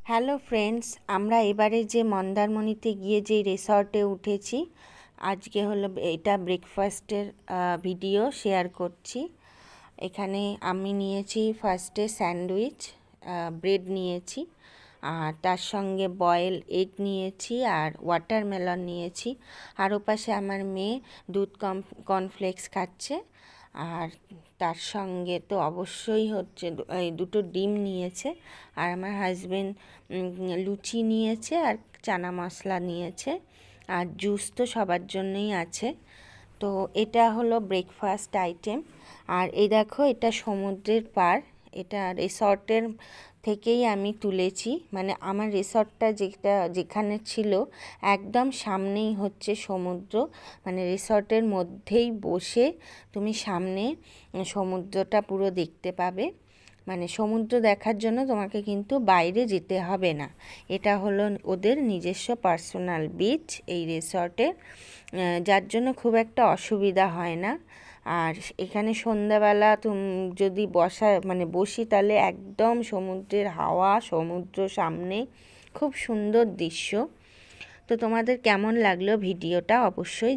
Hello friends, আমরা এবারে যে মন্দারমণিতে গিয়ে যে রিসর্টে উঠেছি, আজকে হলো এটা ব্রেকফাস্টের ভিডিও শেয়ার করছি। এখানে আমি নিয়েছি ফার্স্টে স্যান্ডউইচ, ব্রেড নিয়েছি, আর তার সঙ্গে বয়েল এগ নিয়েছি আর ওয়াটারমেলন নিয়েছি। আর ওপাশে আমার মেয়ে দুধ কর্নফ্লেক্স খাচ্ছে। আর তার সঙ্গে তো অবশ্যই হচ্ছে এই দুটো ডিম নিয়েছে। আর আমার হাজবেন্ড লুচি নিয়েছে আর চানা মশলা নিয়েছে। আর জুস তো সবার জন্যই আছে। তো এটা হলো ব্রেকফাস্ট আইটেম। আর এই দেখো, এটা সমুদ্রের পাড়। এটা রিসর্টের থেকেই আমি তুলেছি, মানে আমার রিসর্টটা যেখানে ছিল একদম সামনেই হচ্ছে সমুদ্র। মানে রিসর্টের মধ্যেই বসে তুমি সামনে সমুদ্রটা পুরো দেখতে পাবে। মানে সমুদ্র দেখার জন্য তোমাকে কিন্তু বাইরে যেতে হবে না। এটা হলো ওদের নিজস্ব পার্সোনাল বিচ এই রিসর্টের, যার জন্য খুব একটা অসুবিধা হয় না। আর এখানে সন্ধ্যাবেলা যদি বসি, তাহলে একদম সমুদ্রের হাওয়া, সমুদ্র সামনে, খুব সুন্দর দৃশ্য। তো তোমাদের কেমন লাগলো ভিডিওটা অবশ্যই